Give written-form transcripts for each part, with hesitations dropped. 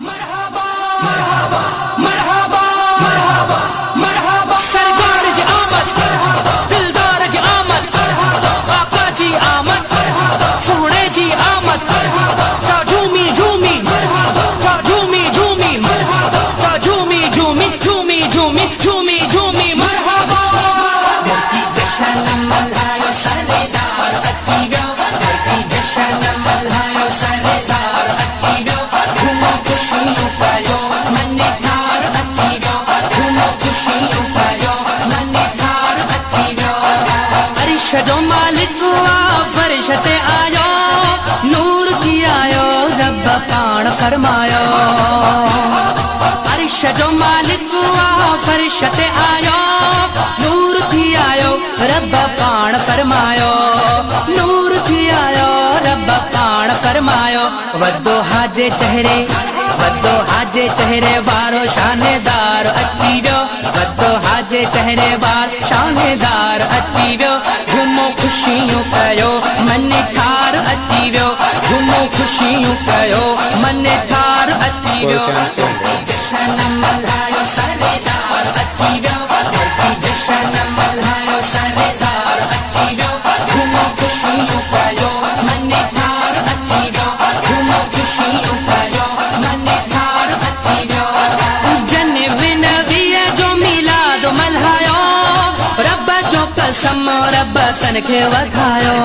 मरहबा मरहबा मरहबा मरहबा मरहबा सरकार जी आमद दिलदार जी आमद आका जी आमद सोहणे जी आमद चा झूमी झूमी चा झूमी झूमी चा झूमी झूमी झूमी झूमी झूमी झूमी मरहबा मुर्की जशन मल्हायो सरदार अची वियो मुर्की जशन मल्हायो सरदार अची वियो घुमो खुशियूं कयो मने ठार अची वियो घुमो खुशियूं कयो मने ठार अची वियो अर्श जो मालिक आ फर्श ते आयो नूर थी आयो रब पाण फरमायो अर्श जो मालिक आ फर्श ते आयो नूर थी आयो रब पाण फरमायो नूर थी आयो रब पाण फरमायो वदो हाजे चेहरे वारो शानेदार अची वियो वदो हाजे चेहरे वार शानेदार अची वियो झूमो खुशियूं कयो मने ठार अची वियो झूमो खुशियूं कयो मने ठार अची वियो जशन मल्हायो सरदार अची वियो जशन मल्हायो सरदार अची वियो झूमो खुशियूं कयो मने ठार अची वियो झूमो खुशियूं कयो मने ठार अची वियो जनम नबीअ जो मिलाद मल्हायो रब जो कसम रब सन खे वधायो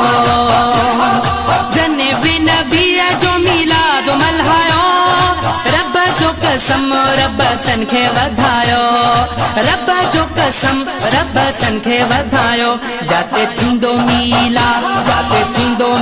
जनम नबीअ जो मिलाद मल्हायो रब जो कसम रब सन खे वधायो रब जो कसम रब सन खे वधायो जाते थींदो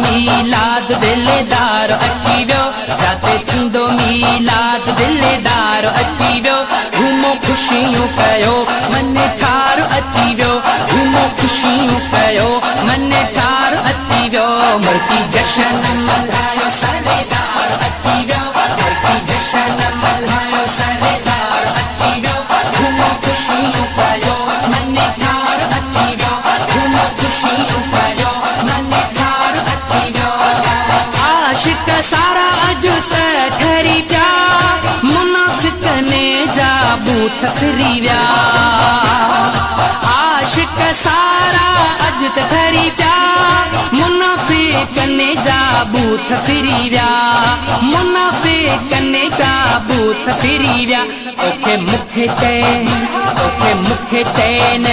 मीलाद दिलेदार अची वियो जाते थींदो मीलाद दिलेदार अची वियो झूमो खुशियूं कयो मने ठार अची वियो झूमो खुशियूं कयो मने ठार अची वियो मुर्की जशन मल्हायो सरदार अची वियो मुर्की जशन मल्हायो सरदार अची वियो झूमो खुशियूं कयो मने ठार अची वियो झूमो खुशियूं कयो मने ठार अची वियो आशिक सारा अज त ठरी पिया मुनाफिक ने जा बूथ फिरी विया आशिक सारा अज त ठरी पिया मुनाफिक ने जा बूथ फिरी विया मुनाफिक ने जा बूथ फिरी विया ओके मुखे चैन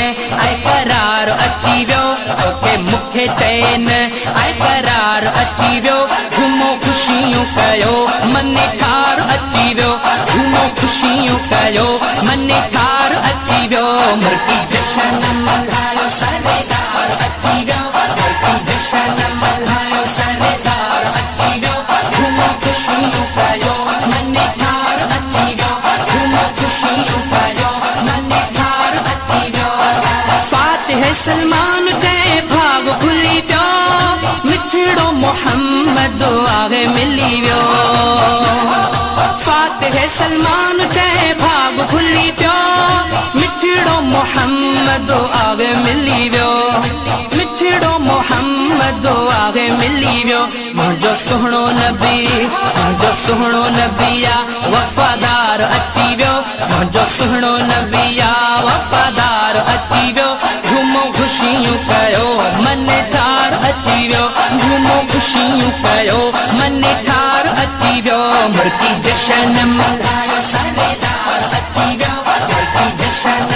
ऐं करार अची वियो ओके मुखे चैन ऐं करार अची वियो झूमो खुशियूं कयो मने ठार अची वियो झूमो खुशियूं कयो मने ठार अची वियो मुर्की जशन मल्हायो सरदार अची वियो मुर्की जशन मल्हायो सरदार अची वियो झूमो खुशियूं कयो मने ठार अची वियो झूमो खुशियूं कयो मने ठार अची वियो फातिह सलमान जंहिं भाग खुली पियो मिठड़ो मोहम्मद आगे मिली वियो फातिह सलमान जंहिं भाग खुली पियो मिठड़ो मोहम्मद आगे मिली वियो मिठड़ो मोहम्मद आगे मिली वियो मुंहिंजो सुहिणो नबी आ वफ़ादार अची वियो मुंहिंजो सुहिणो नबी आ वफ़ादार अची वियो झूमो खुशियूं कयो मने ठार अची वियो झूमो खुशियूं कयो मने ठार अची वियो मुर्की जशन मल्हायो सरदार अची वियो मुर्की जशन